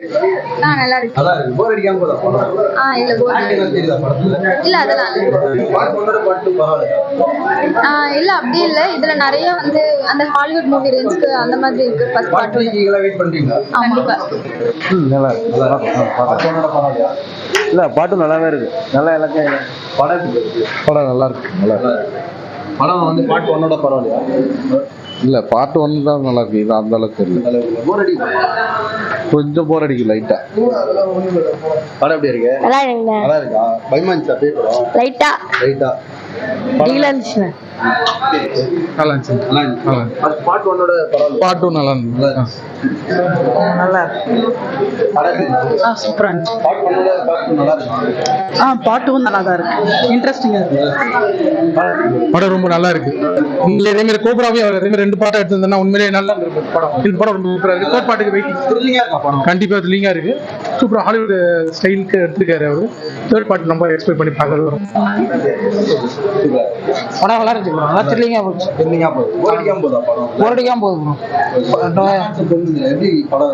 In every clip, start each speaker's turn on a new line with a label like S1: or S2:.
S1: நல்லா இருக்கு.
S2: நல்லா இருக்கு. போர் அடிக்காம போதா படம்?
S1: இல்ல போர்
S2: தெரியுதா படத்துல?
S1: இல்ல அதெல்லாம்
S2: பார்ட் 1 பார்ட் 2 பரவாயில்லையா?
S1: இல்ல அப்படி இல்ல. இதுல நிறைய வந்து அந்த ஹாலிவுட் மூவி ரேஞ்சுக்கு அந்த மாதிரி இருக்கு. ஃபர்ஸ்ட்
S2: பார்ட் 3 நீங்க வெயிட் பண்றீங்களா?
S1: கண்டிப்பா.
S3: நல்லா இருக்கு. நல்லா இருக்கு.
S2: பார்ட் 1 பரவாயில்லையா?
S3: இல்ல பாட்டு நல்லாவே இருக்கு. நல்லா எல்லாத்தையும் படம் நல்லா இருக்கு. நல்லா இருக்கு.
S2: படம் வந்து பார்ட் 1 பரவாயில்லையா?
S3: இல்ல பார்ட் 1 தான் நல்லா இருக்கு. இது அந்த அளவுக்கு இல்ல.
S2: போர் அடிக்கும்.
S3: கொஞ்சம் போர் அடிக்கும் லைட்டா.
S2: படம் எப்படி இருக்கு?
S1: நல்லா இருக்குங்க.
S2: நல்லா இருக்கா? பயமா இருந்துச்சா படம்?
S1: லைட்டா டீலா இருந்துச்சு.
S3: நல்லா இருந்துச்சு.
S2: நல்லா இருந்துச்சு. பார்ட் 1 பரவாயில்லையா?
S3: பார்ட் 2 நல்லா இருந்துச்சு.
S1: நல்லா இருக்கு.
S2: படம் எப்படி இருக்கு?
S1: சூப்பரா இருந்துச்சு.
S2: பார்ட் 1 பார்ட் 2 நல்லா இருக்கு.
S1: பாட்டும் நல்லா தான் இருக்கு. இன்ட்ரெஸ்டிங்கா இருக்கு.
S3: படம் ரொம்ப நல்லா இருக்கு. இதே மாதிரி கோப்ராவே ரெண்டு பாட்டை எடுத்திருந்தா உண்மையிலேயே நல்லா இருக்கு படம். இந்த படம் ரொம்ப சூப்பரா இருக்கு. தேர்ட் பாட்டுக்கு வெயிட்டிங்.
S2: த்ரில்லிங்கா இருக்கா படம்?
S3: கண்டிப்பா த்ரில்லிங்கா இருக்கு. சூப்பரா ஹாலிவுட் ஸ்டைலுக்கு எடுத்துக்காரு அவரு. தேர்ட் பார்ட் நம்ம எக்ஸ்பெக்ட் பண்ணி பார்க்கறது வரும்.
S1: படம் நல்லா இருக்கு. நல்லா த்ரில்லிங்கா போச்சு.
S2: த்ரில்லிங்கா போகுது. போர் அடிக்காம போதா படம்?
S1: போர் அடிக்காம போகுது ப்ரோ.
S2: எப்படி படம்?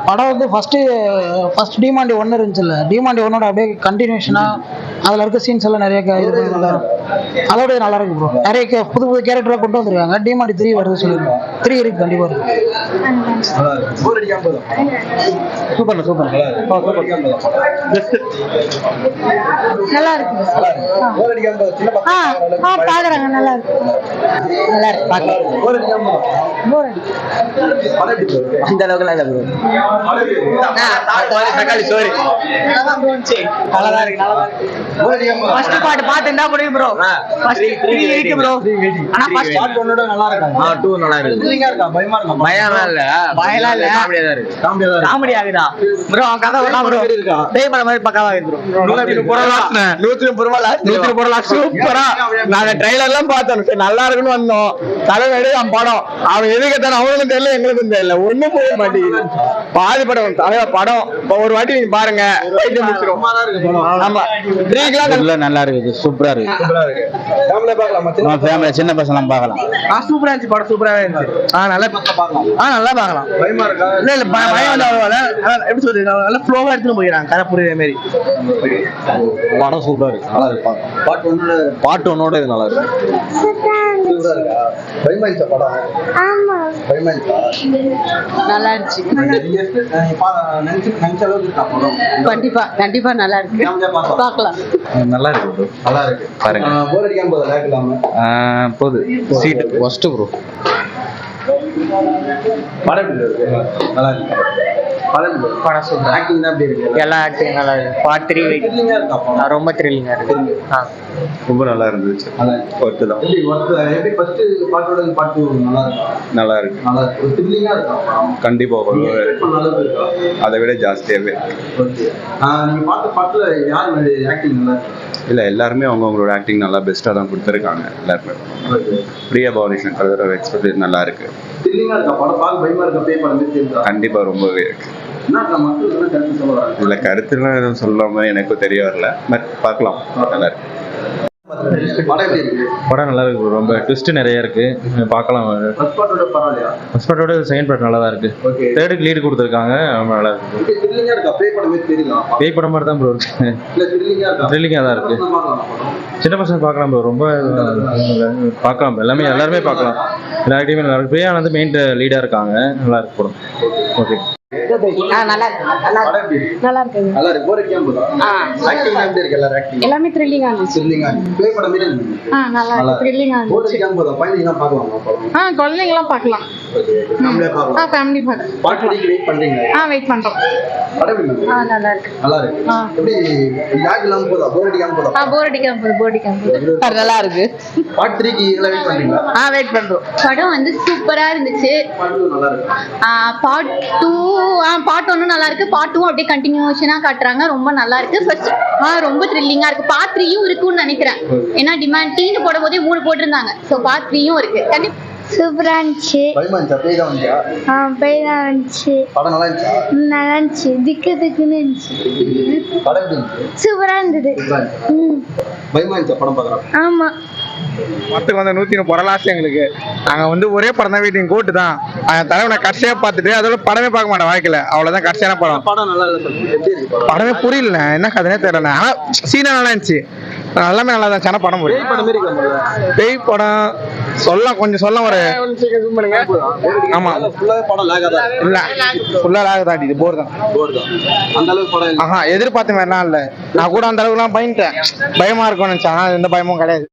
S1: படம் வந்து ஃபர்ஸ்ட் டிமாண்டி 1 இருந்துச்சுல்ல, டிமாண்டி 1 அப்படியே கண்டினியூஷனா அதுல இருக்க சீன்ஸ் எல்லாம் நிறைய இது பண்ணி நல்லா இருக்கு. அதோட நல்லா இருக்கு ப்ரோ. நிறைய புது புது கேரக்டர்லாம் கொண்டு வந்திருக்காங்க. டிமாண்டி 3 வருது சொல்லிருக்காங்க. 3 இருக்கு கண்டிப்பா இருக்கு.
S2: நல்லா இருக்கு. போர் அடிக்காம போதா?
S1: சூப்பர்
S2: நல்லா இருக்கு. போர் அடிக்காம போதா படம்? ஜஸ்ட்
S1: நல்லா இருக்கு.
S2: நல்லா இருக்கு. போர் அடிக்காம போதா? சின்ன பசங்க
S1: பாக்குறாங்க. நல்லா இருக்கு. நல்லா இருக்கு. பாக்கலாம்.
S2: போர் அடிக்காம போதா?
S1: போர் அடிக்கும்.
S2: படம் எப்படி இருக்கு?
S1: இந்த அளவுக்கு இல்ல ப்ரோ.
S2: தக்காளி சோரி
S1: நல்லா தான் இருக்கு. நல்லா தான் இருக்கு.
S2: போர் அடிக்காம போதா?
S1: ஃபர்ஸ்ட் பார்ட் பாத்துண்டா புரியும் ப்ரோ. ஃபர்ஸ்ட் 3 இருக்கு ப்ரோ. ஆனா ஃபர்ஸ்ட்
S2: பார்ட் 1 நல்லா இருக்கா?
S3: 2 நல்லா இருக்கு.
S2: த்ரில்லிங்கா இருக்கா? பயமா இருக்கா?
S3: பயமா இல்ல.
S1: பயலாம் இல்ல.
S3: காமெடியா தான் இருக்கு.
S2: காமெடியா தான்
S1: காமெடி ஆகுதா ப்ரோ? அவன் கதை வரலாம் ப்ரோ.
S2: இருக்கா?
S1: பேய் படம் மாதிரி பக்காவா இருக்கு ப்ரோ.
S3: 130 ரூபாய் சூப்பரா. நாங்க ட்ரைலர்லாம் பார்த்தோம். சரி நல்லா இருக்குன்னு வந்தோம். தலைவடி அவன் படம் அவன் எதுக்கு தானே அவனுக்கும் தெரியல எங்களுக்கும் தெரியல. ஒண்ணும் போக மாட்டேங்குது. பாதி படம் தலைவர் படம் ஒரு வாட்டி நீங்க பாருங்க. முடிச்சிடும். ஆமா 3 நல்லா இருக்குது. சூப்பரா இருக்கு.
S2: சூப்பரா இருக்கு. ஃபேமிலியா பார்க்கலாமா?
S3: ஃபேமிலி சின்ன பசங்க பார்க்கலாம்.
S1: சூப்பரா இருந்துச்சு படம். சூப்பராவே இருந்துச்சு. நல்லா
S2: பார்க்கலாம்.
S1: நல்லா பார்க்கலாம்.
S2: பயமா இருக்கா?
S1: இல்ல பயம் வந்து அவ்வளவு எப்படி சொல்றது, நல்லா ஃப்ளோவா எடுத்துட்டு போயிடறாங்க கதை புரியுற மாதிரி.
S3: படம் சூப்பரா இருக்கு. நல்லா இருக்கு.
S2: பார்ட் 1 இது நல்லா இருக்கு. சூப்பரா இருக்கா? பயமா இருந்துச்சா படம்? ஆமா பயமா இருந்துச்சா?
S1: நல்லா இருந்துச்சு.
S2: நினைச்ச அளவுக்கு இருக்கா படம்?
S1: கண்டிப்பா நல்லா இருக்கு. பார்க்கலாம்.
S3: நல்லா இருக்கு.
S2: நல்லா இருக்கு.
S3: பாருங்க.
S2: போர் அடிக்காம போதா? லேக் இல்லாம
S3: போகுது. Seat first bro.
S2: படம் எப்படி இருக்கு? நல்லா இருக்கு.
S1: படம் சூப்பர்.
S2: ஆக்டிங் தான் எப்படி இருக்கு?
S1: எல்லா ஆக்டிங் நல்லா இருக்கு. பார்ட் 3
S2: த்ரில்லிங்கா இருக்கா படம்?
S1: ரொம்ப த்ரில்லிங்கா இருக்கு.
S3: ரொம்ப நல்லா இருந்துச்சு. ஒர்த்து தான்.
S2: எப்படி ஃபர்ஸ்ட் பார்ட்டோட பார்ட் 2 நல்லா இருக்கா?
S3: நல்லா இருக்கு.
S2: நல்லா இருக்கு. த்ரில்லிங்கா இருக்கா படம்?
S3: கண்டிப்பா
S2: நல்லது இருக்கா?
S3: அதை விட ஜாஸ்தியாவே.
S2: ஓகே. நீங்க பார்த்த பாட்டுல யார் ஆக்டிங் நல்லா இருக்கு?
S3: இல்ல எல்லாருமே அவங்களோட ஆக்டிங் நல்லா பெஸ்டா தான் கொடுத்துருக்காங்க. எல்லாருமே பிரியா பவானி சங்கர் எக்ஸ்பெக்ட் நல்லா இருக்கு.
S2: த்ரில்லிங்கா இருக்கா படம்? பார்க்க பயமா இருக்கா? பேய் படம் மாதிரி இருக்கா?
S3: கண்டிப்பா ரொம்பவே இருக்கு.
S2: என்ன மக்கள் என்ன கருத்து சொல்றாங்க?
S3: இதுல கருத்துலாம் எதுவும் சொல்லாம எனக்கும் தெரிய வரல. பட் பார்க்கலாம். நல்லா இருக்கு.
S2: படம் எப்படி இருக்கு?
S4: படம் நல்லா இருக்கு. ரொம்ப ட்விஸ்ட் நிறைய இருக்கு. பார்க்கலாம்.
S2: ஃபர்ஸ்ட் பார்ட்டோட பரவாயில்லையா?
S4: ஃபர்ஸ்ட் பார்ட்டோட செகண்ட் பார்ட் நல்லா தான் இருக்கு.
S2: ஓகே.
S4: தேர்டுக்கு லீடு கொடுத்துருக்காங்க. ரொம்ப நல்லா இருக்கு.
S2: ஓகே. த்ரில்லிங்கா இருக்கா? பேய் படம் மாதிரி தெரியல.
S4: பேய் படம் மாதிரி தான் ப்ரோ இருக்கு.
S2: இல்ல த்ரில்லிங்கா இருக்கா?
S4: த்ரில்லிங்கா தான் இருக்கு. சின்ன பசங்க பார்க்கலாம் ப்ரோ. ரொம்ப பார்க்கலாம். எல்லாருமே பார்க்கலாம். எல்லா ஆக்டிவிட்டியும் நல்லா இருக்கு. பேயா வந்து மெயின் லீடா இருக்காங்க. நல்லா இருக்கு படம். ஓகே.
S1: நல்லா இருக்கு.
S2: நல்லா இருக்கு. போர் அடிக்காம போதா? ஆக்டிங் எப்படி இருக்கு? எல்லாரும் ஆக்டிங்
S1: எல்லாமே த்ரில்லிங்கா இருந்துச்சு.
S2: த்ரில்லிங்கா இருக்கு. பேய் படம் மாதிரி இருக்கு.
S1: நல்லா இருக்கு. த்ரில்லிங்கா
S2: போர்
S1: இருந்துச்சு.
S2: அடிக்காம போதா? குழந்தைங்க பார்க்கலாமா படம்?
S1: குழந்தைங்களாம் பார்க்கலாம்.
S2: ஓகே. ஃபேமிலியா பார்க்கலாம்.
S1: ஃபேமிலி பார்க்கலாம்.
S2: பார்ட் 3 வெயிட் பண்றீங்க?
S1: வெயிட் பண்றோம்.
S2: படம் எப்படி இருக்கு?
S1: நல்லா இருக்கு.
S2: நல்லா இருக்கு. எப்படி லாக் இல்லாம போதா? போர் அடிக்காம போதா?
S1: போர் அடிக்காம போகுது. நல்லா இருக்கு.
S2: பார்ட் 3 எல்லாம் வெயிட் பண்றீங்களா?
S1: வெயிட் பண்றோம். படம் வந்து சூப்பரா இருந்துச்சு.
S2: பார்ட் 2 நல்லா இருக்கு.
S1: பார்ட் 1 நல்லா இருக்கு. பார்ட் 2 அப்படியே கண்டினியூஷனா காட்டுறாங்க. ரொம்ப நல்லா இருக்கு. ஃபர்ஸ்ட் ரொம்ப த்ரில்லிங்கா இருக்கு. பார்ட் 3யும் இருக்கும்னு நினைக்கிறேன். ஏன்னா டிமாண்ட் டீன்னு போடும்போதே 3 போட்டிருந்தாங்க. ஸோ பார்ட் 3யும் இருக்கு. கண்டிப்பா
S5: சூப்பரா இருந்துச்சு.
S2: பயமா இருந்துச்சா? பேய் தான் வந்துச்சா?
S5: பேய் தான் இருந்துச்சு.
S2: படம் நல்லா இருந்துச்சா?
S5: நல்லா இருந்துச்சு. திக்குன்னு இருந்துச்சு.
S2: படம் எப்படி இருந்துச்சு?
S5: சூப்பரா இருந்தது.
S2: பயமா இருந்துச்சா படம் பார்க்கறப்ப?
S5: ஆமா.
S3: படத்துக்கு வந்து 130 லாஸ்ட் எங்களுக்கு. நாங்க வந்து ஒரே படம் தான் வெயிட்டிங், கோட்டு தான். அந்த தலைவனை கடைசியா பார்த்துட்டு அதோட படமே பார்க்க மாட்டேன் வாழ்க்கையில. அவ்வளவுதான் கடைசியான படம்.
S2: படம் நல்லா இல்லை சொல்லுங்க. எப்படி இருக்கு படம்?
S3: படமே புரியல, என்ன கதைனே தெரியல. ஆனா சீனா நல்லா இருந்துச்சு, எல்லாமே நல்லா இருந்துச்சு. ஆனா படம் புரியல.
S2: பேய் படம் மாரி இருக்கா?
S3: பேய் படம் கொஞ்சம் சொல்ல ஒரு ஆமா
S2: ஃபுல்லாவே படம் லாக் ஆதா?
S3: இல்ல ஃபுல்லா லாகுதாடி, இது போர் தான்.
S2: போர் தான். அந்த அளவுக்கு படம் இல்ல.
S3: எதிர்பார்த்த மாதிரிலாம் இல்ல. நான் கூட அந்த அளவுக்குலாம் பயந்துட்டேன், பயமா இருக்கும்னு நினைச்சேன். ஆனா எந்த பயமும் கிடையாது.